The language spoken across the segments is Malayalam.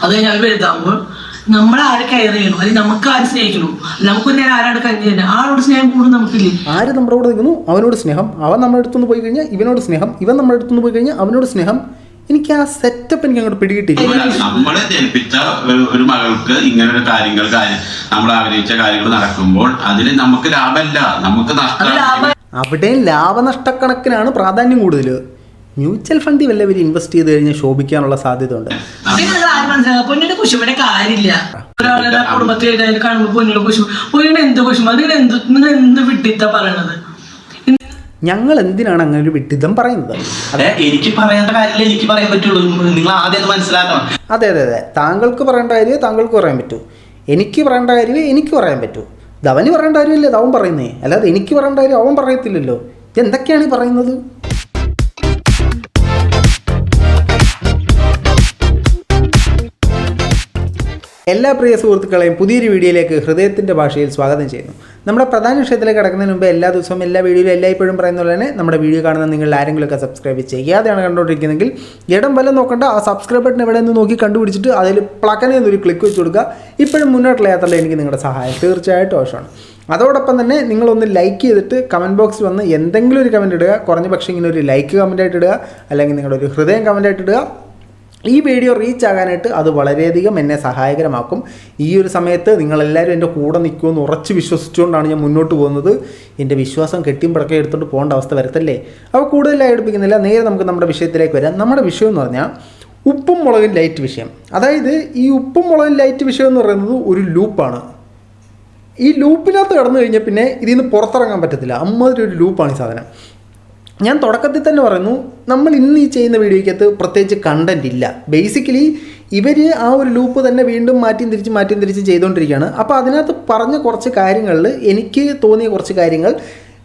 അത് കഴിഞ്ഞാൽ വലുതാകുമ്പോൾ നമ്മളാരെ കെയർ ചെയ്യണം, അല്ലെങ്കിൽ നമുക്ക് ആര് സ്നേഹിക്കണു, നമുക്ക് നേരം ആരാണ് കഞ്ഞി തന്നെ ആളോട് സ്നേഹം കൂടും നമുക്കില്ലേ. ആര് നമ്മുടെ കൂടെ നിൽക്കുന്നു അവനോട് സ്നേഹം, അവൻ നമ്മുടെ അടുത്തുനിന്ന് പോയി കഴിഞ്ഞാൽ ഇവനോട് സ്നേഹം, ഇവൻ നമ്മുടെ അടുത്തുനിന്ന് പോയി കഴിഞ്ഞാൽ അവനോട് സ്നേഹം. എനിക്ക് ആ സെറ്റപ്പ് എനിക്ക് അങ്ങോട്ട് പിടികിട്ടില്ല. നമ്മളെ ജനിപ്പിച്ച ഒരു മകൾക്ക് ഇങ്ങനെ കാര്യങ്ങൾ നമ്മൾ ആഗ്രഹിച്ച കാര്യങ്ങൾ നടക്കുമ്പോൾ അതിന് നമുക്ക് ലാഭമല്ല, നമുക്ക് നഷ്ടം. അവിടെയും ലാഭനഷ്ടക്കണക്കിനാണ് പ്രാധാന്യം കൂടുതൽ. മ്യൂച്വൽ ഫണ്ടിൽ വല്ലവർ ഇൻവെസ്റ്റ് ചെയ്ത് കഴിഞ്ഞാൽ ശോഭിക്കാനുള്ള സാധ്യത ഉണ്ട്. പൊന്നിയുടെ കുശുമ്പയുടെ കാര്യമില്ല. ഒരാളുടെ കുടുംബത്തിൽ കാണുമ്പോൾ പൊന്നിയുടെ കുശുമ്പ, പൊന്നിയുടെ എന്ത് കുശുമ്പ, നിങ്ങൾ എന്ത് വിട്ടിത്ത പറയണത്? ഞങ്ങൾ എന്തിനാണ് അങ്ങനെ ഒരു വിഡിതം പറയുന്നത്? എനിക്ക് പറയേണ്ട കാര്യമില്ല, എനിക്ക് പറയാൻ പറ്റുള്ളൂ. നിങ്ങൾ ആദ്യം മനസ്സിലാക്കണം. അതെ അതെ അതെ, താങ്കൾക്ക് പറയേണ്ട കാര്യമേ താങ്കൾക്ക് പറയാൻ പറ്റൂ, എനിക്ക് പറയേണ്ട കാര്യമേ എനിക്ക് പറയാൻ പറ്റൂ. ധവന് പറയേണ്ട കാര്യമില്ല അവൻ പറയുന്നേ, അല്ലാതെ എനിക്ക് പറയേണ്ട കാര്യം അവൻ പറയത്തില്ലല്ലോ. എന്തൊക്കെയാണ് ഈ പറയുന്നത്? എല്ലാ പ്രിയ സുഹൃത്തുക്കളെയും പുതിയൊരു വീഡിയോയിലേക്ക് ഹൃദയത്തിൻ്റെ ഭാഷയിൽ സ്വാഗതം ചെയ്യുന്നു. നമ്മുടെ പ്രധാന വിഷയത്തിലേക്ക് കിടക്കുന്നതിന് മുമ്പ് എല്ലാ ദിവസവും എല്ലാ വീഡിയോയിലും എല്ലായ്പ്പോഴും പറയുന്ന പോലെ തന്നെ നമ്മുടെ വീഡിയോ കാണുന്ന നിങ്ങൾ ആരെങ്കിലുമൊക്കെ സബ്സ്ക്രൈബ് ചെയ്യാതെയാണ് കണ്ടുകൊണ്ടിരിക്കുന്നതെങ്കിൽ ഇടം വല്ലതും നോക്കണ്ട, ആ സബ്സ്ക്രൈബ് ബട്ടൺ എവിടെ നിന്ന് നോക്കി കണ്ടുപിടിച്ചിട്ട് അതിൽ പ്ലക്കനെ എന്നൊരു ക്ലിക്ക് വെച്ച് കൊടുക്കുക. ഇപ്പോഴും മുന്നോട്ടുള്ള യാത്രയിൽ എനിക്ക് നിങ്ങളുടെ സഹായം തീർച്ചയായിട്ടും ആവശ്യമാണ്. അതോടൊപ്പം തന്നെ നിങ്ങളൊന്ന് ലൈക്ക് ചെയ്തിട്ട് കമൻറ്റ് ബോക്സിൽ വന്ന് എന്തെങ്കിലും ഒരു കമൻറ്റ് ഇടുക. കുറഞ്ഞ പക്ഷേ ഇങ്ങനെ ഒരു ലൈക്ക് കമൻറ്റായിട്ട് ഇടുക, അല്ലെങ്കിൽ നിങ്ങളുടെ ഒരു ഹൃദയം കമൻറ്റായിട്ട് ഇടുക. ഈ വീഡിയോ റീച്ച് ആകാനായിട്ട് അത് വളരെയധികം എന്നെ സഹായകരമാക്കും. ഈ ഒരു സമയത്ത് നിങ്ങളെല്ലാവരും എൻ്റെ കൂടെ നിൽക്കുമെന്ന് ഉറച്ച് വിശ്വസിച്ചുകൊണ്ടാണ് ഞാൻ മുന്നോട്ട് പോകുന്നത്. എൻ്റെ വിശ്വാസം കെട്ടിയും പടക്കം എടുത്തുകൊണ്ട് പോകേണ്ട അവസ്ഥ വരത്തല്ലേ. അപ്പോൾ കൂടുതലായി എടുപ്പിക്കുന്നില്ല, നേരെ നമുക്ക് നമ്മുടെ വിഷയത്തിലേക്ക് വരാം. നമ്മുടെ വിഷയം എന്ന് പറഞ്ഞാൽ ഉപ്പും മുളകും ലൈറ്റ് വിഷയം. അതായത് ഈ ഉപ്പും മുളകും ലൈറ്റ് വിഷയം എന്ന് പറയുന്നത് ഒരു ലൂപ്പാണ്. ഈ ലൂപ്പിനകത്ത് കടന്നു കഴിഞ്ഞാൽ പിന്നെ ഇതിൽ നിന്ന് പുറത്തിറങ്ങാൻ പറ്റത്തില്ല. അമ്മാതിരി ഒരു ലൂപ്പാണ് ഈ സാധനം. ഞാൻ തുടക്കത്തിൽ തന്നെ പറയുന്നു, നമ്മൾ ഇന്ന് ഈ ചെയ്യുന്ന വീഡിയോയ്ക്കകത്ത് പ്രത്യേകിച്ച് കണ്ടൻറ് ഇല്ല. ബേസിക്കലി ഇവർ ആ ഒരു ലൂപ്പ് തന്നെ വീണ്ടും മാറ്റിയും തിരിച്ചും ചെയ്തുകൊണ്ടിരിക്കുകയാണ്. അപ്പോൾ അതിനകത്ത് പറഞ്ഞ കുറച്ച് കാര്യങ്ങളിൽ എനിക്ക് തോന്നിയ കുറച്ച് കാര്യങ്ങൾ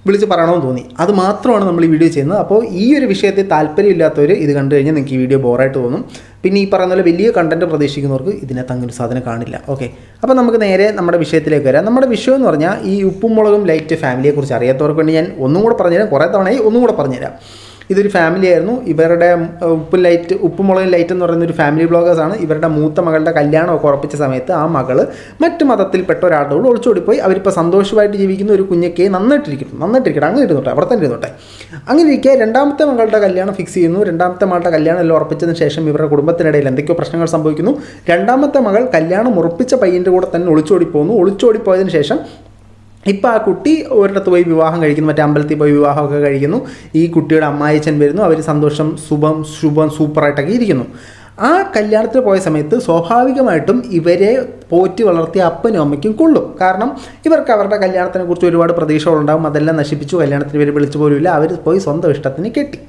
വിളിച്ച് പറയണമെന്ന് തോന്നി. അത് മാത്രമാണ് നമ്മൾ ഈ വീഡിയോ ചെയ്യുന്നത്. അപ്പോൾ ഈ ഒരു വിഷയത്തിൽ താല്പര്യമില്ലാത്തവർ ഇത് കണ്ടു കഴിഞ്ഞാൽ നിങ്ങൾക്ക് ഈ വീഡിയോ ബോറായിട്ട് തോന്നും. പിന്നെ ഈ പറയുന്ന പോലെ വലിയ കണ്ടൻറ്റ് പ്രതീക്ഷിക്കുന്നവർക്ക് ഇതിനകത്ത് അങ്ങനെ ഒരു സാധനം കാണില്ല. ഓക്കെ, അപ്പോൾ നമുക്ക് നേരെ നമ്മുടെ വിഷയത്തിലേക്ക് വരാം. നമ്മുടെ വിഷയം എന്ന് പറഞ്ഞാൽ ഈ ഉപ്പും മുളകും ലൈറ്റ് ഫാമിലിയെക്കുറിച്ച് അറിയാത്തവർക്ക് വേണ്ടി ഞാൻ ഒന്നും കൂടെ പറഞ്ഞുതരാം. കുറേ തവണയായി ഒന്നും കൂടെ പറഞ്ഞുതരാം. ഇതൊരു ഫാമിലി ആയിരുന്നു. ഇവരുടെ ഉപ്പും മുളകും ലൈറ്റ് എന്ന് പറയുന്ന ഒരു ഫാമിലി ബ്ലോഗേഴ്സാണ്. ഇവരുടെ മൂത്ത മകളുടെ കല്യാണമൊക്കെ ഉറപ്പിച്ച സമയത്ത് ആ മകൾ മറ്റ് മതത്തിൽപ്പെട്ട ഒരാളോട് ഒളിച്ചോടിപ്പോയി. അവരിപ്പോൾ സന്തോഷമായിട്ട് ജീവിക്കുന്ന ഒരു കുഞ്ഞൊക്കെ നന്നായിട്ടിരിക്കട്ടെ, അങ്ങനെ ഇരുന്നോട്ടെ, അവിടെ തന്നെ ഇരുന്നോട്ടെ. അങ്ങനെ ഇരിക്കുക രണ്ടാമത്തെ മകളുടെ കല്യാണം ഫിക്സ് ചെയ്യുന്നു. രണ്ടാമത്തെ മകളുടെ കല്യാണം എല്ലാം ഉറപ്പിച്ചതിന് ശേഷം ഇവരുടെ കുടുംബത്തിനിടയിൽ എന്തൊക്കെയോ പ്രശ്നങ്ങൾ സംഭവിക്കുന്നു. രണ്ടാമത്തെ മകൾ കല്യാണം ഉറപ്പിച്ച പയ്യൻ്റെ കൂടെ തന്നെ ഒളിച്ചോടിപ്പോയതിന് ശേഷം ഇപ്പോൾ ആ കുട്ടി ഒരിടത്ത് പോയി വിവാഹം കഴിക്കുന്നു, മറ്റേ അമ്പലത്തിൽ പോയി വിവാഹമൊക്കെ കഴിക്കുന്നു. ഈ കുട്ടിയുടെ അമ്മായിച്ചൻ വരുന്നു. അവർ സന്തോഷം ശുഭം സൂപ്പറായിട്ടൊക്കെ ഇരിക്കുന്നു. ആ കല്യാണത്തിന് പോയ സമയത്ത് സ്വാഭാവികമായിട്ടും ഇവരെ പോറ്റി വളർത്തിയ അപ്പനും അമ്മയ്ക്കും കൊള്ളും. കാരണം ഇവർക്ക് അവരുടെ കല്യാണത്തിനെ കുറിച്ച് ഒരുപാട് പ്രതീക്ഷകളുണ്ടാകും. അതെല്ലാം നശിപ്പിച്ചു. കല്യാണത്തിന് ഇവർ വിളിച്ചു പോലുമില്ല. അവർ പോയി സ്വന്തം ഇഷ്ടത്തിന് കെട്ടി.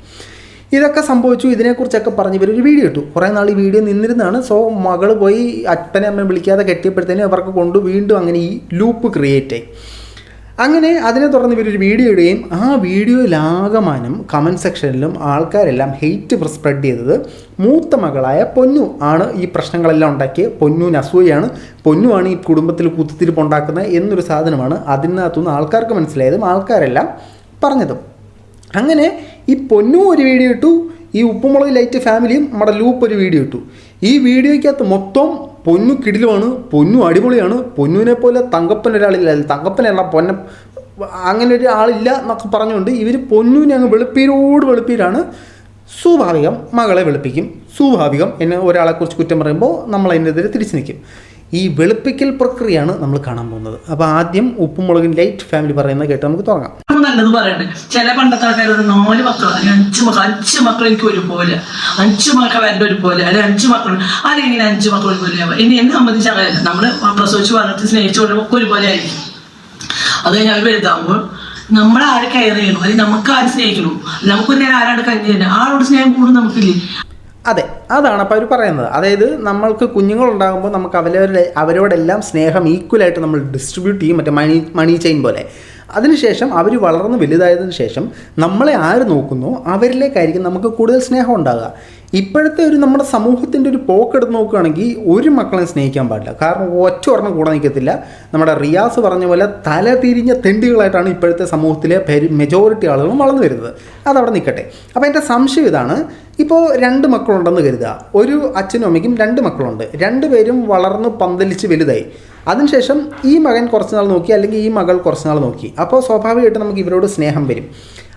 ഇതൊക്കെ സംഭവിച്ചു. ഇതിനെക്കുറിച്ചൊക്കെ പറഞ്ഞ് ഇവരൊരു വീഡിയോ ഇട്ടു. കുറേ നാൾ ഈ വീഡിയോ നിന്നിരുന്നതാണ്. സോ മകൾ പോയി അപ്പനെ അമ്മയെ വിളിക്കാതെ കെട്ടിയപ്പോഴത്തേനും അവർക്ക് കൊണ്ട് വീണ്ടും അങ്ങനെ ഈ ലൂപ്പ് ക്രിയേറ്റ് ആയി. അങ്ങനെ അതിനെ തുടർന്ന് ഇവരൊരു വീഡിയോ ഇടുകയും ആ വീഡിയോയിലാകമാനം കമൻറ്റ് സെക്ഷനിലും ആൾക്കാരെല്ലാം ഹെയ്റ്റ് സ്പ്രെഡ് ചെയ്തത് മൂത്ത മകളായ പൊന്നു ആണ് ഈ പ്രശ്നങ്ങളെല്ലാം ഉണ്ടാക്കിയത്. പൊന്നുവിന് അസൂയാണ്, പൊന്നുവാണ് ഈ കുടുംബത്തിൽ കുത്തിത്തിരിപ്പുണ്ടാക്കുന്നത് എന്നൊരു സാധനമാണ് അതിനകത്തുനിന്ന് ആൾക്കാർക്ക് മനസ്സിലായതും ആൾക്കാരെല്ലാം പറഞ്ഞതും. അങ്ങനെ ഈ പൊന്നു ഒരു വീഡിയോ ഇട്ടു, ഈ ഉപ്പുമുളക് ലൈറ്റ് ഫാമിലിയും നമ്മുടെ ലൂപ്പ് ഒരു വീഡിയോ ഇട്ടു. ഈ വീഡിയോയ്ക്കകത്ത് മൊത്തം പൊന്നു കിടിലുമാണ്, പൊന്നു അടിപൊളിയാണ്, പൊന്നുവിനെ പോലെ തങ്കപ്പൻ ഒരാളില്ല, തങ്കപ്പനല്ല പൊന്ന അങ്ങനെ ഒരു ആളില്ല എന്നൊക്കെ പറഞ്ഞുകൊണ്ട് ഇവർ പൊന്നുവിനെ അങ്ങ് വെളുപ്പീരാണ്. സ്വാഭാവികം മകളെ വെളുപ്പിക്കും, സ്വാഭാവികം എന്നെ ഒരാളെക്കുറിച്ച് കുറ്റം പറയുമ്പോൾ നമ്മൾ അതിനെതിരെ തിരിച്ചു നിൽക്കും. ഈ വെളുപ്പിക്കൽ പ്രക്രിയയാണ് നമ്മൾ കാണാൻ പോകുന്നത്. അപ്പോൾ ആദ്യം ഉപ്പുമുളകിൻ ലൈറ്റ് ഫാമിലി പറയുന്നത് കേട്ട് നമുക്ക് തുടങ്ങാം. നല്ലത് പറയണ്ടേ, ചില പണ്ടത്തെ ആൾക്കാരോട് 4 മക്കൾ അല്ലെങ്കിൽ 5 മക്കൾ എനിക്ക് ഒരുപോലെ, 5 മക്കൾ എൻ്റെ ഒരുപോലെ, അല്ലെങ്കിൽ 5 മക്കൾ അല്ലെങ്കിൽ 5 മക്കൾ ഒരുപോലെ ആവാം. ഇനി എന്നെ സംബന്ധിച്ച് അങ്ങനെയല്ല. നമ്മൾ പ്രസവിച്ച് വളർത്തി സ്നേഹിച്ചുകൊണ്ട് ഒരുപോലെ ആയിരിക്കും. അത് കഴിഞ്ഞാൽ വലുതാകുമ്പോൾ നമ്മളാരെ കെയർ ചെയ്യണം, അല്ലെങ്കിൽ നമുക്ക് ആര് സ്നേഹിക്കണം, നമുക്ക് നേരം ആരാണ് കഞ്ഞി തന്നെ ആളോട് സ്നേഹം കൂടും നമുക്കില്ലേ. അതെ, അതാണ് അപ്പോൾ അവർ പറയുന്നത്. അതായത് നമ്മൾക്ക് കുഞ്ഞുങ്ങളുണ്ടാകുമ്പോൾ നമുക്ക് അവരോടെല്ലാം സ്നേഹം ഈക്വലായിട്ട് നമ്മൾ ഡിസ്ട്രിബ്യൂട്ട് ചെയ്യും, മറ്റേ മണി ചെയിൻ പോലെ. അതിനുശേഷം അവർ വളർന്ന് വലുതായതിനു ശേഷം നമ്മളെ ആര് നോക്കുന്നോ അവരിലേക്കായിരിക്കും നമുക്ക് കൂടുതൽ സ്നേഹം ഉണ്ടാകുക. ഇപ്പോഴത്തെ ഒരു നമ്മുടെ സമൂഹത്തിൻ്റെ ഒരു പോക്കെടുത്ത് നോക്കുകയാണെങ്കിൽ ഒരു മക്കളെ സ്നേഹിക്കാൻ പാടില്ല. കാരണം ഒറ്റ ഒരെണ്ണം കൂടെ നിൽക്കത്തില്ല. നമ്മുടെ റിയാസ് പറഞ്ഞ പോലെ തല തിരിഞ്ഞ തെണ്ടികളായിട്ടാണ് ഇപ്പോഴത്തെ സമൂഹത്തിലെ മെജോറിറ്റി ആളുകളും വളർന്നു വരുന്നത്. അതവിടെ നിൽക്കട്ടെ. അപ്പോൾ എൻ്റെ സംശയം ഇതാണ്, ഇപ്പോൾ 2 മക്കളുണ്ടെന്ന് കരുതുക. ഒരു അച്ഛനും അമ്മയ്ക്കും 2 മക്കളുണ്ട്. 2 പേരും വളർന്ന് പന്തലിച്ച് വലുതായി. അതിനുശേഷം ഈ മകൻ കുറച്ച് നാൾ നോക്കി, അല്ലെങ്കിൽ ഈ മകൾ കുറച്ച് നാൾ നോക്കി. അപ്പോൾ സ്വാഭാവികമായിട്ട് നമുക്ക് ഇവരോട് സ്നേഹം വരും.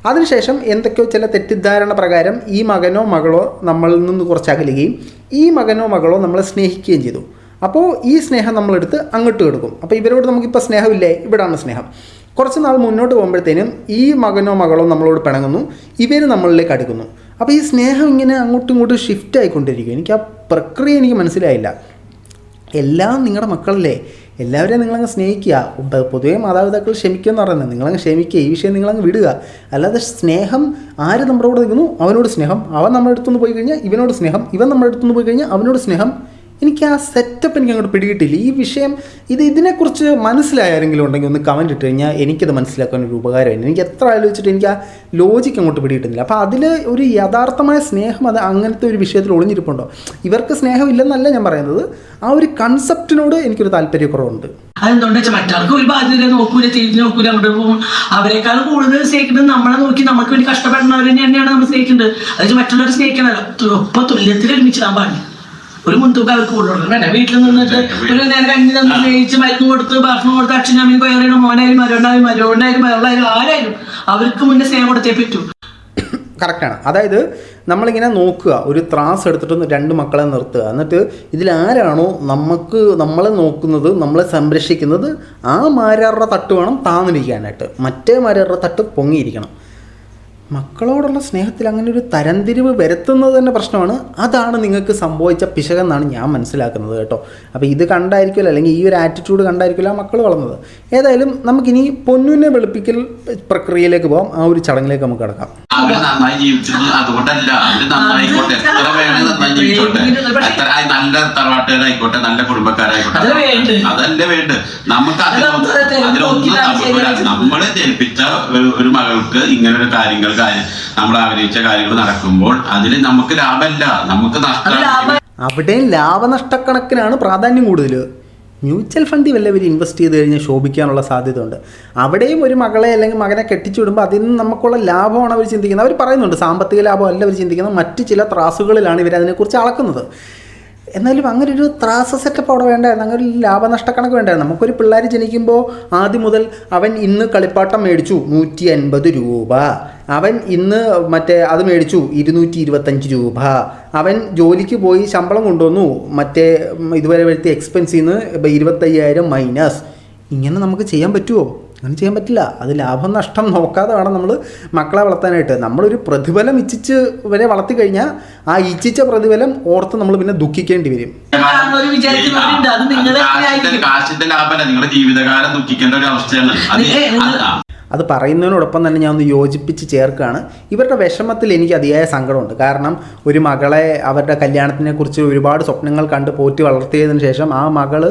അതിനുശേഷം എന്തൊക്കെയോ ചില തെറ്റിദ്ധാരണ പ്രകാരം ഈ മകനോ മകളോ നമ്മളിൽ നിന്ന് കുറച്ച് അകലുകയും ഈ മകനോ മകളോ നമ്മളെ സ്നേഹിക്കുകയും ചെയ്തു. അപ്പോൾ ഈ സ്നേഹം നമ്മളെടുത്ത് അങ്ങോട്ട് കൊടുക്കും. അപ്പോൾ ഇവരോട് നമുക്കിപ്പോൾ സ്നേഹമില്ലേ, ഇവിടാണ് സ്നേഹം. കുറച്ച് നാൾ മുന്നോട്ട് പോകുമ്പോഴത്തേനും ഈ മകനോ മകളോ നമ്മളോട് പിണങ്ങുന്നു, ഇവർ നമ്മളിലേക്ക് അടുക്കുന്നു. അപ്പോൾ ഈ സ്നേഹം ഇങ്ങനെ അങ്ങോട്ടും ഇങ്ങോട്ടും ഷിഫ്റ്റ് ആയിക്കൊണ്ടിരിക്കും. എനിക്ക് ആ പ്രക്രിയ എനിക്ക് മനസ്സിലായില്ല. എല്ലാം നിങ്ങളുടെ മക്കളല്ലേ, എല്ലാവരെയും നിങ്ങളങ്ങ് സ്നേഹിക്കുക. പൊതുവേ മാതാപിതാക്കൾ ക്ഷമിക്കുമെന്ന് പറയുന്നത്, നിങ്ങളങ്ങ് ക്ഷമിക്കുക, ഈ വിഷയം നിങ്ങളങ്ങ് വിടുക. അല്ലാതെ സ്നേഹം ആര് നമ്മുടെ കൂടെ നിൽക്കുന്നു അവനോട് സ്നേഹം, അവൻ നമ്മുടെ അടുത്തുനിന്ന് പോയി കഴിഞ്ഞാൽ ഇവനോട് സ്നേഹം, ഇവൻ നമ്മുടെ അടുത്തുനിന്ന് പോയി കഴിഞ്ഞാൽ അവനോട് സ്നേഹം. എനിക്ക് ആ സെറ്റപ്പ് എനിക്ക് അങ്ങോട്ട് പിടികിട്ടില്ല. ഈ വിഷയം ഇതിനെക്കുറിച്ച് മനസ്സിലായാരെങ്കിലും ഉണ്ടെങ്കിൽ ഒന്ന് കമൻറ്റ് ഇട്ട് കഴിഞ്ഞാൽ എനിക്കത് മനസ്സിലാക്കാൻ ഒരു ഉപകാരമായിരുന്നു. എനിക്ക് എത്ര ആലോചിച്ചിട്ട് എനിക്ക് ആ ലോജിക്ക് അങ്ങോട്ട് പിടികിട്ടുന്നില്ല. അപ്പോൾ അതിൽ ഒരു യഥാർത്ഥമായ സ്നേഹം അത് അങ്ങനത്തെ ഒരു വിഷയത്തിൽ ഒളിഞ്ഞിരിപ്പുണ്ടോ? ഇവർക്ക് സ്നേഹമില്ലെന്നല്ല ഞാൻ പറയുന്നത്, ആ ഒരു കൺസെപ്റ്റിനോട് എനിക്കൊരു താല്പര്യക്കുറവുണ്ട്. അതെന്തുകൊണ്ട് വെച്ചാൽ മറ്റാൾക്ക് ഒരു ബാധ്യത നോക്കൂല, തിരിഞ്ഞ് നോക്കൂല, അങ്ങോട്ട് പോകും. അവരെക്കാൾ കൂടുതൽ സ്നേഹിക്കുന്നത് നമ്മളെ നോക്കി നമുക്ക് വേണ്ടി കഷ്ടപ്പെടുന്നവരെ തന്നെയാണ് നമ്മൾ സ്നേഹിക്കേണ്ടത്. അത് മറ്റുള്ളവരെ സ്നേഹിക്കണമല്ലോ. ഒപ്പം തുല്യത്തിൽ ഒരുമിച്ചിടാൻ പാടില്ല. ഒരു മുൻതൂക്കം അവർക്ക് കൂടുതൽ വേണ്ട. വീട്ടിൽ നിന്നിട്ട് ഒരു നേരം കഞ്ഞി തന്ന് സ്നേഹിച്ച് മരുന്ന് കൊടുത്ത് ഭക്ഷണം കൊടുത്ത് അച്ഛനമ്മയും കൊയറിയണം, മോനായാലും മരോണ്ടായാലും മകളായാലും ആരായാലും അവർക്ക് മുന്നേ സ്നേഹം കൊടുത്തേ പറ്റൂ. കറക്റ്റാണ്. അതായത് നമ്മളിങ്ങനെ നോക്കുക, ഒരു ത്രാസ് എടുത്തിട്ട് 2 മക്കളെ നിർത്തുക, എന്നിട്ട് ഇതിലാരാണോ നമ്മളെ നോക്കുന്നത്, നമ്മളെ സംരക്ഷിക്കുന്നത്, ആ മാരാറുടെ തട്ട് വേണം താന്നിരിക്കാനായിട്ട്, മറ്റേ മാരാറുടെ തട്ട് പൊങ്ങിയിരിക്കണം. മക്കളോടുള്ള സ്നേഹത്തിൽ അങ്ങനെ ഒരു തരംതിരിവ് വരുത്തുന്നത് തന്നെ പ്രശ്നമാണ്. അതാണ് നിങ്ങൾക്ക് സംഭവിച്ച പിശകെന്നാണ് ഞാൻ മനസ്സിലാക്കുന്നത് കേട്ടോ. അപ്പോൾ ഇത് കണ്ടായിരിക്കുമല്ലോ, അല്ലെങ്കിൽ ഈ ഒരു ആറ്റിറ്റ്യൂഡ് കണ്ടായിരിക്കില്ല മക്കൾ വളർന്നത്. ഏതായാലും നമുക്കിനി പൊന്നുവിനെ വെളുപ്പിക്കൽ പ്രക്രിയയിലേക്ക് പോകാം. ആ ഒരു ചടങ്ങിലേക്ക് നമുക്ക് കിടക്കാം. അവര് നന്നായി ജീവിച്ചത് അതുകൊണ്ടല്ല, അവര് നന്നായിക്കോട്ടെ, എത്ര വേണേ നന്നായി ജീവിച്ചോട്ടെ, എത്ര നല്ല തറവാട്ടുകാരായിക്കോട്ടെ, നല്ല കുടുംബക്കാരായിക്കോട്ടെ, അതല്ലേ വേണ്ട. നമുക്ക് അതിലൊന്നും നമ്മളെ ജനിപ്പിച്ച ഒരു മകൾക്ക് ഇങ്ങനൊരു കാര്യങ്ങൾ നമ്മൾ ആഗ്രഹിച്ച കാര്യങ്ങൾ നടക്കുമ്പോൾ അതിൽ നമുക്ക് ലാഭമല്ല, നമുക്ക് നഷ്ടം. അവിടെയും ലാഭനഷ്ടക്കണക്കിനാണ് പ്രാധാന്യം കൂടുതൽ. മ്യൂച്വൽ ഫണ്ടിൽ വല്ലവർ ഇൻവെസ്റ്റ് ചെയ്ത് കഴിഞ്ഞാൽ ശോഭിക്കാനുള്ള സാധ്യത ഉണ്ട്. അവിടെയും ഒരു മകളെ അല്ലെങ്കിൽ മകനെ കെട്ടിച്ചു വിടുമ്പോൾ അതിൽ നിന്ന് നമുക്കുള്ള ലാഭമാണ് അവർ ചിന്തിക്കുന്നത്. അവർ പറയുന്നുണ്ട് സാമ്പത്തിക ലാഭം അല്ല അവർ ചിന്തിക്കുന്നത്, മറ്റ് ചില ത്രാസുകളിലാണ് ഇവർ അതിനെക്കുറിച്ച് അളക്കുന്നത്. എന്നാലും അങ്ങനെ ഒരു ത്രാസ സെറ്റപ്പ് അവിടെ വേണ്ടായിരുന്നു, അങ്ങനെ ഒരു ലാഭനഷ്ടക്കണക്ക് വേണ്ടായിരുന്നു. നമുക്കൊരു പിള്ളേർ ജനിക്കുമ്പോൾ ആദ്യം മുതൽ അവൻ ഇന്ന് കളിപ്പാട്ടം മേടിച്ചു 150 രൂപ, അവൻ ഇന്ന് മറ്റേ അത് മേടിച്ചു 225 രൂപ, അവൻ ജോലിക്ക് പോയി ശമ്പളം കൊണ്ടുവന്നു, മറ്റേ ഇതുവരെ വരുത്തിയ എക്സ്പെൻസിൽ നിന്ന് 25,000 മൈനസ്. ഇങ്ങനെ നമുക്ക് ചെയ്യാൻ പറ്റുമോ? അങ്ങനെ ചെയ്യാൻ പറ്റില്ല. അത് ലാഭം നഷ്ടം നോക്കാതെ വേണം നമ്മൾ മക്കളെ വളർത്താനായിട്ട്. നമ്മളൊരു പ്രതിഫലം ഇച്ഛിച്ച് വരെ വളർത്തി കഴിഞ്ഞാൽ ആ ഇച്ഛിച്ച പ്രതിഫലം ഓർത്ത് നമ്മൾ പിന്നെ ദുഃഖിക്കേണ്ടി വരും. കാശിന്റെ ലാഭമല്ല, നിങ്ങളുടെ ജീവിതകാലം ദുഃഖിക്കേണ്ട ഒരു അവസ്ഥയാണ്. അത് പറയുന്നതിനോടൊപ്പം തന്നെ ഞാൻ ഒന്ന് യോജിപ്പിച്ച് ചേർക്കുകയാണ്. ഇവരുടെ വിഷമത്തിൽ എനിക്ക് അതിയായ സങ്കടമുണ്ട്. കാരണം ഒരു മകളെ അവരുടെ കല്യാണത്തിനെക്കുറിച്ച് ഒരുപാട് സ്വപ്നങ്ങൾ കണ്ട് പോറ്റി വളർത്തിയതിന് ശേഷം ആ മകൾ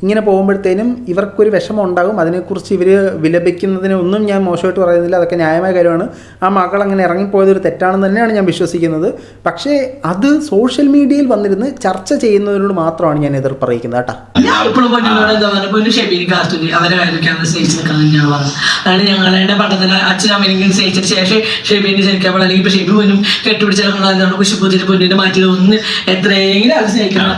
ഇങ്ങനെ പോകുമ്പോഴത്തേനും ഇവർക്കൊരു വിഷമം ഉണ്ടാകും. അതിനെക്കുറിച്ച് ഇവർ വിലപിക്കുന്നതിനൊന്നും ഞാൻ മോശമായിട്ട് പറയുന്നില്ല, അതൊക്കെ ന്യായമായ കാര്യമാണ്. ആ മകൾ അങ്ങനെ ഇറങ്ങിപ്പോയതൊരു തെറ്റാണെന്ന് തന്നെയാണ് ഞാൻ വിശ്വസിക്കുന്നത്. പക്ഷേ അത് സോഷ്യൽ മീഡിയയിൽ വന്നിരുന്ന് ചർച്ച ചെയ്യുന്നതിനോട് മാത്രമാണ് ഞാൻ എതിർപ്പ് അറിയിക്കുന്നത് കേട്ടോ. ഞങ്ങളുടെ പണ്ടത്തിൽ അച്ഛനമ്മയും സ്നേഹിച്ചതിന് ശേഷം ഷെബീനെ സ്നേഹിക്കാൻ അല്ലെങ്കിൽ ഇപ്പൊ ഷെബി പോലും കെട്ടുപിടിച്ചിറങ്ങുന്ന കുശിപ്പൂത്തിരി പൊന്നിന്റെ മാറ്റി ഒന്ന് എത്രയെങ്കിലും അവർ സ്നേഹിക്കണം.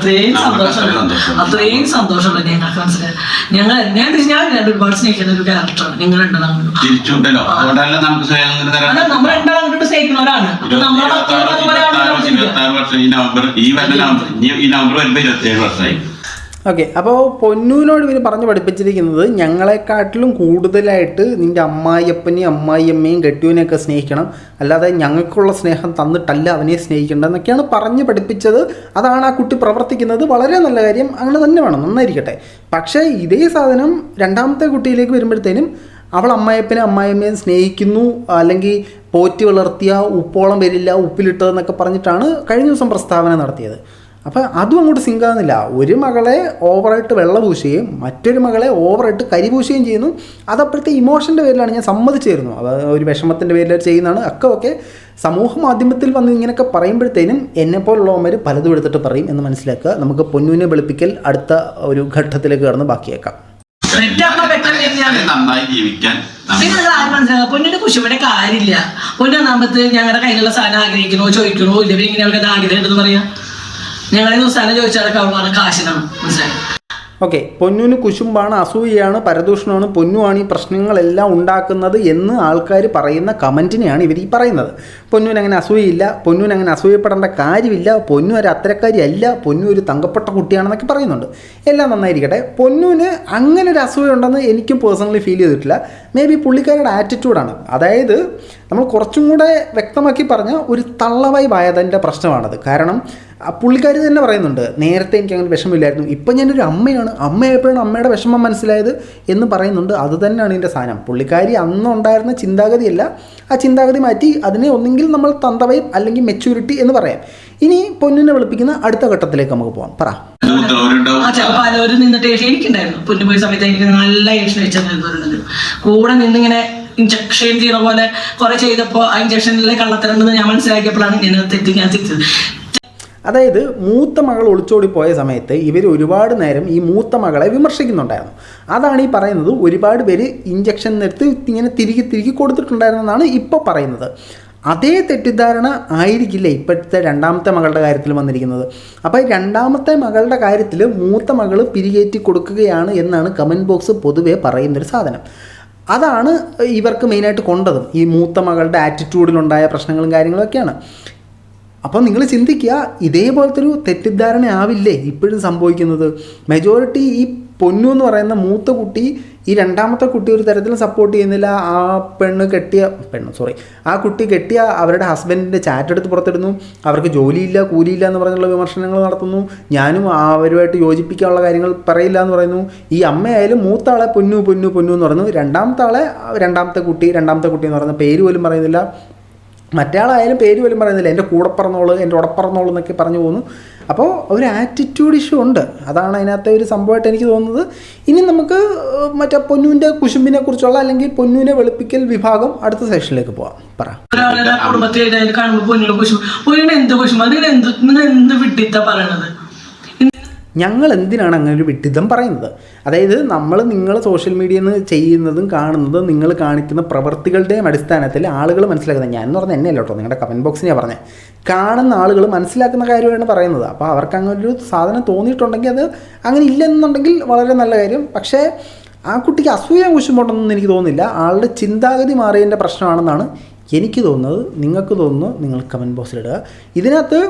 അത്രയും സന്തോഷമുള്ള ഞങ്ങൾക്ക് മനസ്സിലായി. ഞാൻ ഒരുപാട് സ്നേഹിക്കുന്ന ഒരു ക്യാരക്ടറാണ്. നിങ്ങൾ രണ്ടാളും നമ്മൾ രണ്ടാളും അങ്ങോട്ട് സ്നേഹിക്കുന്നവരാണ്. ഈ നവംബർ വരുമ്പോ 27 വർഷമായി. ഓക്കെ, അപ്പോൾ പൊന്നൂനോട് ഇവർ പറഞ്ഞ് പഠിപ്പിച്ചിരിക്കുന്നത് ഞങ്ങളെക്കാട്ടിലും കൂടുതലായിട്ട് നിൻ്റെ അമ്മായിയപ്പനെയും അമ്മായിയമ്മയും കെട്ടിയവനെയൊക്കെ സ്നേഹിക്കണം, അല്ലാതെ ഞങ്ങൾക്കുള്ള സ്നേഹം തന്നിട്ടല്ല അവനെ സ്നേഹിക്കേണ്ടതെന്നൊക്കെയാണ് പറഞ്ഞ് പഠിപ്പിച്ചത്. അതാണ് ആ കുട്ടി പ്രവർത്തിക്കുന്നത്. വളരെ നല്ല കാര്യം, അങ്ങനെ തന്നെ വേണം, നന്നായിരിക്കട്ടെ. പക്ഷേ ഇതേ സാധനം രണ്ടാമത്തെ കുട്ടിയിലേക്ക് വരുമ്പോഴത്തേനും അവൾ അമ്മായിയപ്പനെ അമ്മായിയമ്മയും സ്നേഹിക്കുന്നു, അല്ലെങ്കിൽ പോറ്റി വളർത്തിയ ഉപ്പോളം വരില്ല ഉപ്പിലിട്ടതെന്നൊക്കെ പറഞ്ഞിട്ടാണ് കഴിഞ്ഞ ദിവസം പ്രസ്താവന നടത്തിയത്. അപ്പോൾ അതും അങ്ങോട്ട് സിങ്ക് ആകുന്നില്ല. ഒരു മകളെ ഓവറായിട്ട് വെള്ള പൂശുകയും മറ്റൊരു മകളെ ഓവറായിട്ട് കരി പൂശുകയും ചെയ്യുന്നു. അതപ്പോഴത്തെ ഇമോഷൻ്റെ പേരിലാണ്, ഞാൻ സമ്മതിച്ചിരുന്നു. അത് ഒരു വിഷമത്തിൻ്റെ പേരിൽ ചെയ്യുന്നതാണ് ഒക്കെ. സമൂഹ മാധ്യമത്തിൽ വന്ന് ഇങ്ങനെയൊക്കെ പറയുമ്പോഴത്തേനും എന്നെപ്പോലുള്ളവന്മാർ പലതും എടുത്തിട്ട് പറയും എന്ന് മനസ്സിലാക്കുക. നമുക്ക് പൊന്നൂനെ വെളുപ്പിക്കൽ അടുത്ത ഒരു ഘട്ടത്തിലേക്ക് കടന്ന് ബാക്കിയേക്കാം. നന്നായി ജീവിക്കാൻ പൊന്നിന്റെ കുശുമ്പടെ കാര്യമില്ല. പൊന്നാകുമ്പത്ത് ഞങ്ങളുടെ കയ്യിലുള്ള സാധനം ആഗ്രഹിക്കണോ ചോദിക്കണോ ഇല്ല, ഇങ്ങനെ അവർക്ക് ആഗ്രഹം ഉണ്ടെന്ന് പറയാം. ഞങ്ങളെ സാധനം ചോദിച്ചാലൊക്കെ അവളാണ് കാശിനാണ്. മനസ്സിലായി? ഓക്കെ, പൊന്നൂന് കുശുമ്പാണ്, അസൂയയാണ്, പരദൂഷണമാണ്, പൊന്നുവാണ് ഈ പ്രശ്നങ്ങളെല്ലാം ഉണ്ടാക്കുന്നത് എന്ന് ആൾക്കാർ പറയുന്ന കമൻറ്റിനെയാണ് ഇവർ ഈ പറയുന്നത്. പൊന്നൂന് അങ്ങനെ അസൂയയില്ല, പൊന്നൂന് അങ്ങനെ അസൂയപ്പെടേണ്ട കാര്യമില്ല, പൊന്നു ഒരു അത്തരക്കാരി അല്ല, പൊന്നു ഒരു തങ്കപ്പെട്ട കുട്ടിയാണെന്നൊക്കെ പറയുന്നുണ്ട്. എല്ലാം നന്നായിരിക്കട്ടെ. പൊന്നൂന് അങ്ങനെ ഒരു അസൂയ ഉണ്ടെന്ന് എനിക്കും പേഴ്സണലി ഫീൽ ചെയ്തിട്ടില്ല. മേ ബി പുള്ളിക്കാരുടെ ആറ്റിറ്റ്യൂഡാണ്. അതായത് നമ്മൾ കുറച്ചും കൂടെ വ്യക്തമാക്കി പറഞ്ഞാൽ ഒരു തള്ളവായി വായതിൻ്റെ പ്രശ്നമാണത്. കാരണം പുള്ളിക്കാരി തന്നെ പറയുന്നുണ്ട്, നേരത്തെ എനിക്ക് അങ്ങനെ വിഷമമില്ലായിരുന്നു, ഇപ്പം ഞാനൊരു അമ്മയാണ്, അമ്മയായപ്പോഴാണ് അമ്മയുടെ വിഷമം മനസ്സിലായത് എന്ന് പറയുന്നുണ്ട്. അത് തന്നെയാണ് ഇതിൻ്റെ സാധനം. പുള്ളിക്കാരി അന്നുണ്ടായിരുന്ന ചിന്താഗതിയല്ല, ആ ചിന്താഗതി മാറ്റി അതിനെ ഒന്നെങ്കിൽ നമ്മൾ തന്തവൈബ് അല്ലെങ്കിൽ മെച്യൂരിറ്റി എന്ന് പറയാം. ഇനി പൊന്നിനെ വെളുപ്പിക്കുന്ന അടുത്ത ഘട്ടത്തിലേക്ക് നമുക്ക് പോകാം. പറ. പലരും നിന്നിട്ട് എനിക്കുണ്ടായിരുന്നു. പൊന്നു പോയ സമയത്ത് എനിക്ക് നല്ല ഏഷൻ വെച്ചിട്ടുണ്ടായിരുന്നത്. കൂടെ നിന്നിങ്ങനെ ഇഞ്ചക്ഷൻ ചെയ്യുന്ന പോലെ കുറെ ചെയ്തപ്പോൾ ആ ഇഞ്ചക്ഷനിലെ കള്ളത്തരണ്ടെന്ന് ഞാൻ മനസ്സിലാക്കിയപ്പോഴാണ് ഞാൻ തിരിച്ചത്. അതായത് മൂത്ത മകൾ ഒളിച്ചോടി പോയ സമയത്ത് ഇവർ ഒരുപാട് നേരം ഈ മൂത്ത മകളെ വിമർശിക്കുന്നുണ്ടായിരുന്നു. അതാണ് ഈ പറയുന്നത്. ഒരുപാട് പേര് ഇഞ്ചക്ഷൻ എടുത്ത് ഇങ്ങനെ തിരികെ കൊടുത്തിട്ടുണ്ടായിരുന്നെന്നാണ് ഇപ്പോൾ പറയുന്നത്. അതേ തെറ്റിദ്ധാരണ ആയിരിക്കില്ല ഇപ്പോഴത്തെ രണ്ടാമത്തെ മകളുടെ കാര്യത്തിൽ വന്നിരിക്കുന്നത്. അപ്പോൾ രണ്ടാമത്തെ മകളുടെ കാര്യത്തിൽ മൂത്ത മകൾ പിരികേറ്റി കൊടുക്കുകയാണ് എന്നാണ് കമൻറ്റ് ബോക്സ് പൊതുവേ പറയുന്നൊരു സാധനം. അതാണ് ഇവർക്ക് മെയിനായിട്ട് കൊണ്ടതും. ഈ മൂത്ത മകളുടെ ആറ്റിറ്റ്യൂഡിലുണ്ടായ പ്രശ്നങ്ങളും കാര്യങ്ങളൊക്കെയാണ്. അപ്പോൾ നിങ്ങൾ ചിന്തിക്കുക, ഇതേപോലത്തെ ഒരു തെറ്റിദ്ധാരണ ആവില്ലേ ഇപ്പോഴും സംഭവിക്കുന്നത്? മെജോറിറ്റി ഈ പൊന്നു എന്ന് പറയുന്ന മൂത്ത കുട്ടി ഈ രണ്ടാമത്തെ കുട്ടി ഒരു തരത്തിലും സപ്പോർട്ട് ചെയ്യുന്നില്ല. ആ കുട്ടി കെട്ടിയ അവരുടെ ഹസ്ബൻഡിൻ്റെ ചാറ്റ് എടുത്ത് പുറത്തിടുന്നു. അവർക്ക് ജോലിയില്ല, കൂലിയില്ല എന്ന് പറഞ്ഞുള്ള വിമർശനങ്ങൾ നടത്തുന്നു. ഞാനും അവരുമായിട്ട് യോജിപ്പിക്കാനുള്ള കാര്യങ്ങൾ പറയില്ല എന്ന് പറയുന്നു. ഈ അമ്മയായാലും മൂത്ത ആളെ പൊന്നു എന്ന് പറയുന്നു, രണ്ടാമത്തെ ആളെ രണ്ടാമത്തെ കുട്ടി എന്ന് പറയുന്ന പേര് പോലും പറയുന്നില്ല. മറ്റേ ആളായാലും പേര് പോലും പറയുന്നില്ല, എൻ്റെ കൂടെ പറന്നോളൂ, എൻ്റെ ഉടപ്പറന്നോളൂ എന്നൊക്കെ പറഞ്ഞു പോകുന്നു. അപ്പോൾ ഒരു ആറ്റിറ്റ്യൂഡ് ഇഷ്യൂ ഉണ്ട്. അതാണ് അതിനകത്തെ ഒരു സംഭവമായിട്ട് എനിക്ക് തോന്നുന്നത്. ഇനി നമുക്ക് മറ്റേ പൊന്നൂൻ്റെ കുശുമ്പിനെ കുറിച്ചുള്ള അല്ലെങ്കിൽ പൊന്നൂനെ വെളുപ്പിക്കൽ വിഭാഗം അടുത്ത സെഷനിലേക്ക് പോവാം. പറ. കുടുംബത്തിൽ കാണുമ്പോൾ പൊന്നിയുടെ കുശുമ്പ്, പൊന്നിയുടെ എന്ത് കുശുമ്പ്, നിങ്ങൾ എന്ത് വിട്ടിട്ടാ പറയണത്? ഞങ്ങൾ എന്തിനാണ് അങ്ങനെ ഒരു വിഡിത്തം പറയുന്നത്? അതായത് നിങ്ങൾ സോഷ്യൽ മീഡിയയിൽ നിന്ന് ചെയ്യുന്നതും കാണുന്നതും നിങ്ങൾ കാണിക്കുന്ന പ്രവൃത്തികളുടെയും അടിസ്ഥാനത്തിൽ ആളുകൾ മനസ്സിലാക്കുന്നത്, ഞാൻ എന്ന് പറഞ്ഞാൽ എന്നെ അല്ല കേട്ടോ, നിങ്ങളുടെ കമൻറ്റ് ബോക്സിനെയാണ് പറഞ്ഞത്, കാണുന്ന ആളുകൾ മനസ്സിലാക്കുന്ന കാര്യമാണ് പറയുന്നത്. അപ്പോൾ അവർക്ക് അങ്ങനെ ഒരു സാധനം തോന്നിയിട്ടുണ്ടെങ്കിൽ അത് അങ്ങനെ ഇല്ലെന്നുണ്ടെങ്കിൽ വളരെ നല്ല കാര്യം. പക്ഷേ ആ കുട്ടിക്ക് അസൂയ കുശുമ്പോട്ടൊന്നും എനിക്ക് തോന്നുന്നില്ല. ആളുടെ ചിന്താഗതി മാറിയതിൻ്റെ പ്രശ്നമാണെന്നാണ് എനിക്ക് തോന്നുന്നത്. നിങ്ങൾക്ക് തോന്നുന്നു, നിങ്ങൾ കമൻറ്റ് ബോക്സിലിടുക. ഇതിനകത്ത്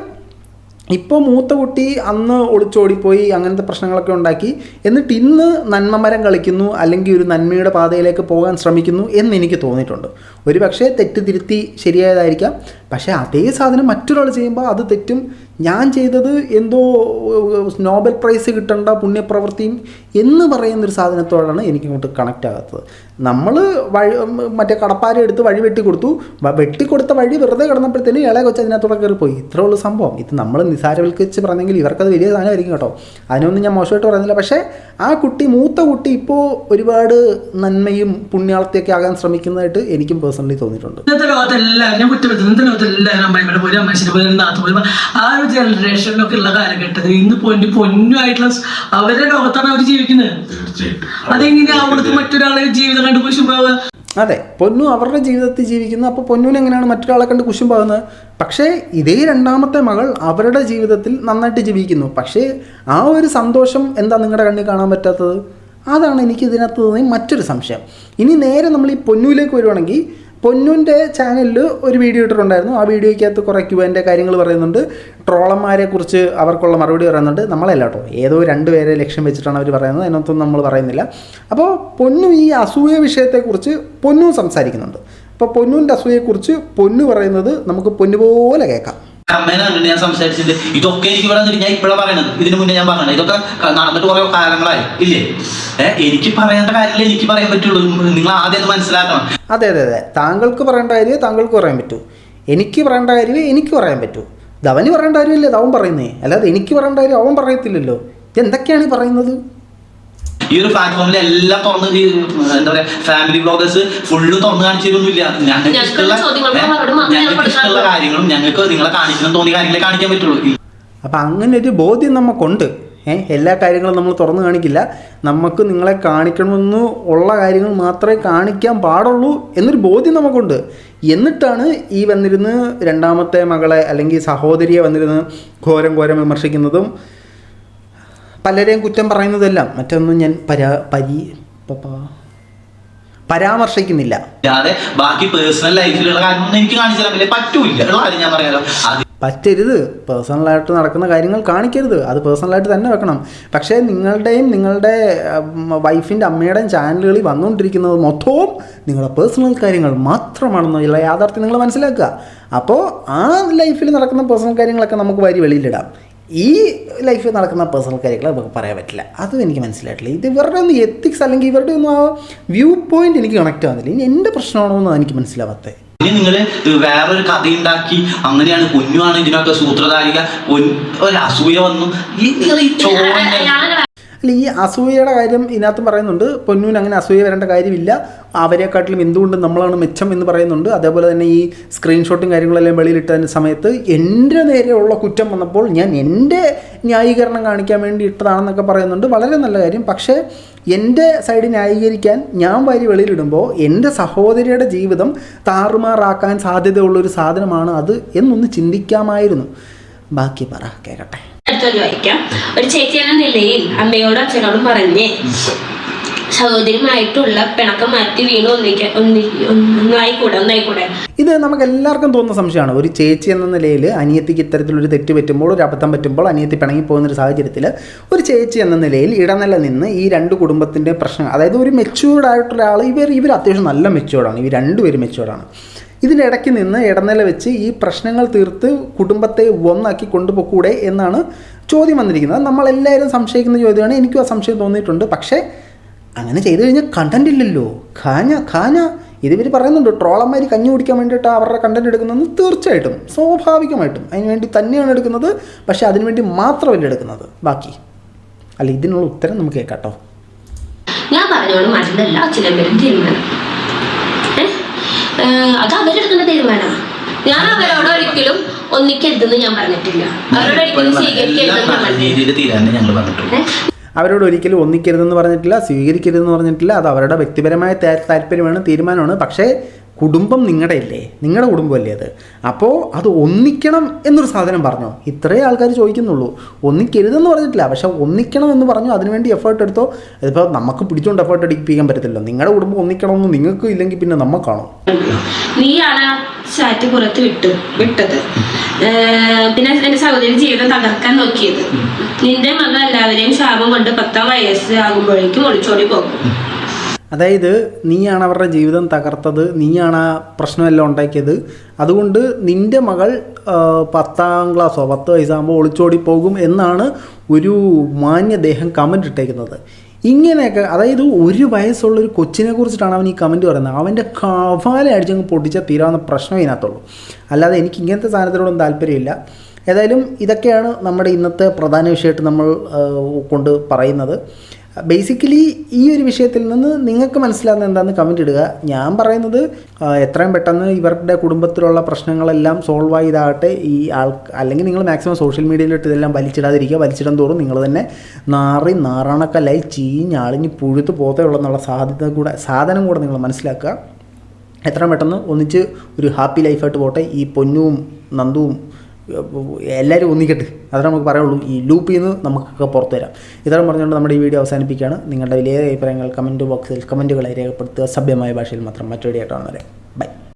ഇപ്പോൾ മൂത്ത കുട്ടി അന്ന് ഒളിച്ചോടിപ്പോയി അങ്ങനത്തെ പ്രശ്നങ്ങളൊക്കെ ഉണ്ടാക്കി, എന്നിട്ട് ഇന്ന് നന്മമരം കളിക്കുന്നു അല്ലെങ്കിൽ ഒരു നന്മയുടെ പാതയിലേക്ക് പോകാൻ ശ്രമിക്കുന്നു എന്ന് എനിക്ക് തോന്നിയിട്ടുണ്ട്. ഒരു പക്ഷേ തെറ്റ് തിരുത്തി ശരിയായതായിരിക്കാം. പക്ഷേ അതേ സാധനം മറ്റൊരാൾ ചെയ്യുമ്പോൾ അത് തെറ്റും. ഞാൻ ചെയ്തത് എന്തോ നോബൽ പ്രൈസ് കിട്ടേണ്ട പുണ്യപ്രവൃത്തിയും എന്ന് പറയുന്നൊരു സാധനത്തോടാണ് എനിക്കിങ്ങോട്ട് കണക്റ്റ് ആകാത്തത്. നമ്മൾ മറ്റേ കടപ്പാര എടുത്ത് വഴി വെട്ടിക്കൊടുത്ത വഴി വെറുതെ കിടന്നപ്പോഴത്തേനും ഇളയ കൊച്ച് അതിനകത്തോടെ കയറിപ്പോയി. ഇത്രേ ഉള്ളൂ സംഭവം. ഇത് നമ്മൾ നിസാരവൽക്കരിച്ച് പറഞ്ഞെങ്കിൽ ഇവർക്കത് വലിയ സാധനമായിരിക്കും കേട്ടോ, അതിനൊന്നും ഞാൻ മോശമായിട്ട് പറയുന്നില്ല. പക്ഷേ ആ കുട്ടി, മൂത്ത കുട്ടി ഇപ്പോൾ ഒരുപാട് നന്മയും പുണ്യാളത്തെയൊക്കെ ആകാൻ ശ്രമിക്കുന്നതായിട്ട് എനിക്കും പേഴ്സണലി തോന്നിയിട്ടുണ്ട്. ഇന്നത്തെ ലോകത്തെല്ലാം ഞാൻ കുറ്റപ്പെടുത്തുന്നു. ഇന്നത്തെ ലോകത്തെല്ലാം അമ്മയുടെ പോലെ അമ്മച്ചിന്റെ പോലെ നാത്തു പോലെ ആ ഒരു ജനറേഷനിലൊക്കെ ഉള്ള കാലഘട്ടത്തിൽ ഇന്ന് പൊന്നുമായിട്ടുള്ള അവരുടെ ലോകത്താണ് അവർ ജീവിക്കുന്നത്. അതെങ്ങനെയാ അവർക്ക് മറ്റൊരാളെ ജീവിതം കണ്ട് കുശുമ്പാവുക? അതെ, പൊന്നു അവരുടെ ജീവിതത്തിൽ ജീവിക്കുന്നു. അപ്പോൾ പൊന്നുവിന് എങ്ങനെയാണ് മറ്റൊരാളെ കണ്ട് കുശുമ്പാകുന്നത്? പക്ഷേ ഇതേ രണ്ടാമത്തെ മകൾ അവരുടെ ജീവിതത്തിൽ നന്നായിട്ട് ജീവിക്കുന്നു. പക്ഷേ ആ ഒരു സന്തോഷം എന്താ നിങ്ങളുടെ കണ്ണിൽ കാണാൻ പറ്റാത്തത്? അതാണ് എനിക്ക് ഇതിനകത്ത് തോന്നിയ മറ്റൊരു സംശയം. ഇനി നേരെ നമ്മൾ ഈ പൊന്നുവിലേക്ക് വരുവാണെങ്കിൽ, പൊന്നുവിൻ്റെ ചാനലിൽ ഒരു വീഡിയോ ഇട്ടിട്ടുണ്ടായിരുന്നു. ആ വീഡിയോയ്ക്കകത്ത് കുറേ ക്യൂൻ്റെ കാര്യങ്ങൾ പറയുന്നുണ്ട്, ട്രോളന്മാരെ കുറിച്ച് അവർക്കുള്ള മറുപടി പറയുന്നുണ്ട്. നമ്മളല്ല കേട്ടോ, ഏതോ 2 പേരെ ലക്ഷ്യം വെച്ചിട്ടാണ് അവർ പറയുന്നത്, അതിനകത്തൊന്നും നമ്മൾ പറയുന്നില്ല. അപ്പോൾ പൊന്നു ഈ അസൂയ വിഷയത്തെക്കുറിച്ച് പൊന്നു സംസാരിക്കുന്നുണ്ട്. അപ്പോൾ പൊന്നുവിൻ്റെ അസൂയയെക്കുറിച്ച് പൊന്നു പറയുന്നത് നമുക്ക് പൊന്നുപോലെ കേൾക്കാം. അമ്മേനെ കണ്ടിട്ട് ഞാൻ സംസാരിച്ചിട്ട് ഇതൊക്കെ എനിക്ക് ഇവിടെ ഞാൻ ഇപ്പോഴാണ് പറയണത്. ഇതിനു മുന്നേ ഞാൻ പറഞ്ഞത് ഇതൊക്കെ നടന്നിട്ട് കുറെ കാലങ്ങളായി ഇല്ലേ? എനിക്ക് പറയേണ്ട കാര്യമില്ല, എനിക്ക് പറയാൻ പറ്റുള്ളൂ. നിങ്ങൾ ആദ്യം മനസ്സിലാക്കണം. അതെ, താങ്കൾക്ക് പറയേണ്ട കാര്യമേ താങ്കൾക്ക് പറയാൻ പറ്റൂ, എനിക്ക് പറയേണ്ട കാര്യമേ എനിക്ക് പറയാൻ പറ്റൂ. ഇത് അവന് പറയേണ്ട കാര്യമില്ല, ഇത് അവൻ പറയുന്നേ, അല്ലാതെ എനിക്ക് പറയേണ്ട കാര്യം അവൻ പറയത്തില്ലല്ലോ. എന്തൊക്കെയാണ് ഈ പറയുന്നത്? ഈ ഒരു പ്ലാറ്റ്ഫോമിൽ എല്ലാം തുറന്ന് എന്താ പറയാ ഫാമിലി ബ്ലോഗേഴ്സ് ഫുള്ളും തുറന്ന് കാണിച്ചിരുന്നില്ല. ഞങ്ങൾക്ക് ഇഷ്ടമുള്ള കാര്യങ്ങളും ഞങ്ങൾക്ക് നിങ്ങളെ കാണിക്കണം തോന്നിയ കാര്യങ്ങളെ കാണിക്കാൻ പറ്റുള്ളൂ. അപ്പം അങ്ങനെ ഒരു ബോധ്യം നമുക്കുണ്ട്. എല്ലാ കാര്യങ്ങളും നമ്മൾ തുറന്നു കാണിക്കില്ല, നമുക്ക് നിങ്ങളെ കാണിക്കണമെന്ന് ഉള്ള കാര്യങ്ങൾ മാത്രമേ കാണിക്കാൻ പാടുള്ളൂ എന്നൊരു ബോധ്യം നമുക്കുണ്ട്. എന്നിട്ടാണ് ഈ വന്നിരുന്ന് രണ്ടാമത്തെ മകളെ അല്ലെങ്കിൽ സഹോദരിയെ വന്നിരുന്ന് ഘോരം വിമർശിക്കുന്നതും പലരെയും കുറ്റം പറയുന്നതെല്ലാം. മറ്റൊന്നും ഞാൻ പരാമർശിക്കുന്നില്ല. അല്ലാതെ ബാക്കി പേഴ്സണൽ ലൈഫിലുള്ള കാര്യമൊന്നും എനിക്ക് കാണിച്ചു തരാൻ പറ്റൂല. കാര്യം ഞാൻ പറയാലോ, പറ്റരുത്. പേഴ്സണലായിട്ട് നടക്കുന്ന കാര്യങ്ങൾ കാണിക്കരുത്, അത് പേഴ്സണലായിട്ട് തന്നെ വെക്കണം. പക്ഷേ നിങ്ങളുടെയും നിങ്ങളുടെ വൈഫിൻ്റെ അമ്മയുടെയും ചാനലുകളിൽ വന്നുകൊണ്ടിരിക്കുന്നത് മൊത്തവും നിങ്ങളുടെ പേഴ്സണൽ കാര്യങ്ങൾ മാത്രമാണെന്നുള്ള യാഥാർത്ഥ്യം നിങ്ങൾ മനസ്സിലാക്കുക. അപ്പോൾ ആ ലൈഫിൽ നടക്കുന്ന പേഴ്സണൽ കാര്യങ്ങളൊക്കെ നമുക്ക് വാരി വെളിയിലിടാം. ഈ ലൈഫിൽ നടക്കുന്ന പേഴ്സണൽ കാര്യങ്ങൾ നമുക്ക് പറയാൻ പറ്റില്ല. അതും എനിക്ക് മനസ്സിലായിട്ടില്ല. ഇത് ഇവരുടെ ഒന്നും എത്തിക്സ് അല്ലെങ്കിൽ ഇവരുടെ ഒന്നും ആ വ്യൂ പോയിന്റ് എനിക്ക് കണക്ട് ആവുന്നില്ല. ഇനി എൻ്റെ പ്രശ്നമാണോ എന്ന് എനിക്ക് മനസ്സിലാവാത്തത്. ഇനി നിങ്ങൾ വേറൊരു കഥ ഉണ്ടാക്കി അങ്ങനെയാണ് പൊന്നുമാണ് ഇതിനൊക്കെ സൂത്രധാരിക, ഒരു അസൂയ വന്നു. നിങ്ങൾ ഈ അല്ല, ഈ അസൂയയുടെ കാര്യം ഇതിനകത്ത് പറയുന്നുണ്ട്. പൊന്നൂന് അങ്ങനെ അസൂയ വരേണ്ട കാര്യമില്ല, അവരെക്കാട്ടിലും എന്തുകൊണ്ട് നമ്മളാണ് മെച്ചം എന്ന് പറയുന്നുണ്ട്. അതേപോലെ തന്നെ ഈ സ്ക്രീൻഷോട്ടും കാര്യങ്ങളെല്ലാം വെളിയിലിട്ടതിന് സമയത്ത് എൻ്റെ നേരെയുള്ള കുറ്റം വന്നപ്പോൾ ഞാൻ എൻ്റെ ന്യായീകരണം കാണിക്കാൻ വേണ്ടി ഇട്ടതാണെന്നൊക്കെ പറയുന്നുണ്ട്. വളരെ നല്ല കാര്യം. പക്ഷേ എൻ്റെ സൈഡ് ന്യായീകരിക്കാൻ ഞാൻ വാരി വെളിയിലിടുമ്പോൾ എൻ്റെ സഹോദരിയുടെ ജീവിതം താറുമാറാക്കാൻ സാധ്യതയുള്ളൊരു സാധനമാണ് അത് എന്നൊന്ന് ചിന്തിക്കാമായിരുന്നു. ബാക്കി പറ, കേൾക്കട്ടെ. വായിക്കാം. ഒരു ചേച്ചി എന്ന നിലയിൽ അമ്മയോടും അച്ഛനോടും പറഞ്ഞ് സഹോദരിയുമായിട്ടുള്ള പിണക്കം മാറ്റി വീണ്ടും ഒന്നായിക്കൂടെ. ഇത് നമുക്ക് എല്ലാവർക്കും തോന്നുന്ന സംശയമാണ്. ഒരു ചേച്ചി എന്ന നിലയിൽ അനിയത്തിക്ക് ഇത്തരത്തിലൊരു തെറ്റ് പറ്റുമ്പോൾ, ഒരു അബദ്ധം പറ്റുമ്പോൾ, അനിയത്തി പിണങ്ങിപ്പോകുന്നൊരു സാഹചര്യത്തിൽ ഒരു ചേച്ചി എന്ന നിലയിൽ ഇടനില നിന്ന് ഈ രണ്ട് കുടുംബത്തിൻ്റെ പ്രശ്നം, അതായത് ഒരു മെച്യൂർഡ് ആയിട്ടുള്ള ആൾ, ഇവർ അത്യാവശ്യം നല്ല മെച്യൂർഡാണ്, ഇവർ രണ്ടുപേരും മെച്യൂർഡാണ്. ഇതിൻ്റെ ഇടയ്ക്ക് നിന്ന് ഇടനില വെച്ച് ഈ പ്രശ്നങ്ങൾ തീർത്ത് കുടുംബത്തെ ഒന്നാക്കി കൊണ്ടുപോകൂടെ എന്നാണ് ചോദ്യം വന്നിരിക്കുന്നത്. നമ്മളെല്ലാവരും സംശയിക്കുന്ന ചോദ്യമാണ്. എനിക്കും ആ സംശയം തോന്നിയിട്ടുണ്ട്. പക്ഷേ അങ്ങനെ ചെയ്തു കഴിഞ്ഞാൽ കണ്ടന്റ് ഇല്ലല്ലോ. ഖാന ഇതിവർ പറയുന്നുണ്ട്, ട്രോളന്മാർ കഞ്ഞി കുടിക്കാൻ വേണ്ടിയിട്ട് അവരുടെ കണ്ടന്റ് എടുക്കുന്നതെന്ന്. തീർച്ചയായിട്ടും സ്വാഭാവികമായിട്ടും അതിന് വേണ്ടി തന്നെയാണ് എടുക്കുന്നത്. പക്ഷേ അതിനുവേണ്ടി മാത്രമല്ല എടുക്കുന്നത്. ബാക്കി അല്ല, ഇതിനുള്ള ഉത്തരം നമുക്ക് കേൾക്കാട്ടോ. ഞാൻ പറഞ്ഞോളൂ, മറ്റല്ല അച്ഛനമ്മരും തീരുമാനം, അത് അവരെടുക്കുന്ന തീരുമാനം. ഞാൻ അവരോട് ഒരിക്കലും ഒന്നിക്കരുതെന്ന് ഞാൻ പറഞ്ഞിട്ടില്ല, അവരോട് ഒരിക്കലും അവരോട് ഒരിക്കലും ഒന്നിക്കരുതെന്ന് പറഞ്ഞിട്ടില്ല, സ്വീകരിക്കരുതെന്ന് പറഞ്ഞിട്ടില്ല. അത് അവരുടെ വ്യക്തിപരമായ താല്പര്യമാണ്, തീരുമാനമാണ്. പക്ഷേ കുടുംബം നിങ്ങളുടെ അല്ലേ, നിങ്ങളുടെ കുടുംബമല്ലേ അത്. അപ്പോൾ അത് ഒന്നിക്കണം എന്നൊരു സാധനം പറഞ്ഞോ, ഇത്രയും ആൾക്കാർ ചോദിക്കുന്നുള്ളൂ. ഒന്നിക്കരുതെന്ന് പറഞ്ഞിട്ടില്ല, പക്ഷെ ഒന്നിക്കണം എന്ന് പറഞ്ഞു. അതിനുവേണ്ടി എഫേർട്ട് എടുത്തോ. ഇതിപ്പോൾ നമുക്ക് പിടിച്ചുകൊണ്ട് എഫേർട്ട് എടുപ്പിക്കാൻ പറ്റത്തില്ല. നിങ്ങളുടെ കുടുംബം ഒന്നിക്കണമെന്ന് നിങ്ങൾക്ക് ഇല്ലെങ്കിൽ പിന്നെ നമുക്കാണോ? നീയാണ് ചാറ്റ് പുറത്ത് വിട്ടത്, പിന്നെ എന്റെ സഹോദരി ജീവിതം തകർക്കാൻ നോക്കിയത്. നിന്റെ മകൾ എല്ലാവരെയും ശാപം കൊണ്ട് 10 വയസ്സ് ആകുമ്പോഴേക്കും ഒളിച്ചോടി പോകും. അതായത് നീയാണ് അവരുടെ ജീവിതം തകർത്തത്, നീയാണ് ആ പ്രശ്നമെല്ലാം ഉണ്ടാക്കിയത്. അതുകൊണ്ട് നിൻ്റെ മകൾ 10ാം ക്ലാസ്സോ 10 വയസ്സാകുമ്പോൾ ഒളിച്ചോടി പോകും എന്നാണ് ഒരു മാന്യദേഹം കമൻ്റ് ഇട്ടേക്കുന്നത്. ഇങ്ങനെയൊക്കെ, അതായത് 1 വയസ്സുള്ളൊരു കൊച്ചിനെ കുറിച്ചിട്ടാണ് അവൻ ഈ കമൻറ്റ് പറയുന്നത്. അവൻ്റെ കവാല അടിച്ചങ്ങ് പൊട്ടിച്ചാൽ തീരാവുന്ന പ്രശ്നം ഇതിനകത്തുള്ളൂ. അല്ലാതെ എനിക്ക് ഇങ്ങനത്തെ സാധനത്തിനോടൊന്നും താല്പര്യമില്ല. ഏതായാലും ഇതൊക്കെയാണ് നമ്മുടെ ഇന്നത്തെ പ്രധാന വിഷയമായിട്ട് നമ്മൾ കൊണ്ട് പറയുന്നത്. ബേസിക്കലി ഈ ഒരു വിഷയത്തിൽ നിന്ന് നിങ്ങൾക്ക് മനസ്സിലാകുന്നത് എന്താണെന്ന് കമൻറ്റ് ഇടുക. ഞാൻ പറയുന്നത് എത്രയും പെട്ടെന്ന് ഇവരുടെ കുടുംബത്തിലുള്ള പ്രശ്നങ്ങളെല്ലാം സോൾവ് ആയതാകട്ടെ. ഈ അല്ലെങ്കിൽ നിങ്ങൾ മാക്സിമം സോഷ്യൽ മീഡിയയിലിട്ട് ഇതെല്ലാം വലിച്ചിടാതിരിക്കുക. വലിച്ചിടാൻ തോറും നിങ്ങൾ തന്നെ നാറാണക്കല്ലായി ചീഞ്ഞാളിഞ്ഞ് പുഴുത്ത് പോത്തേ ഉള്ളെന്നുള്ള സാധനം കൂടെ നിങ്ങൾ മനസ്സിലാക്കുക. എത്രയും പെട്ടെന്ന് ഒന്നിച്ച് ഒരു ഹാപ്പി ലൈഫായിട്ട് പോട്ടെ. ഈ പൊന്നും നന്ദുവും എല്ലാവരും ഒന്നിക്കട്ടെ, അതാണ് നമുക്ക് പറയുള്ളൂ. ഈ ലൂപ്പിൽ നിന്ന് നമുക്കൊക്കെ പുറത്തു വരാം. ഇത്രയും പറഞ്ഞുകൊണ്ട് നമ്മുടെ ഈ വീഡിയോ അവസാനിപ്പിക്കുകയാണ്. നിങ്ങളുടെ വലിയ അഭിപ്രായങ്ങൾ കമൻറ്റ് ബോക്സിൽ കമൻറ്റുകളായി രേഖപ്പെടുത്തുക. സഭ്യമായ ഭാഷയിൽ മാത്രം. മറ്റൊരു വീഡിയോ ആയിട്ട് കാണുന്നവരെ ബൈ.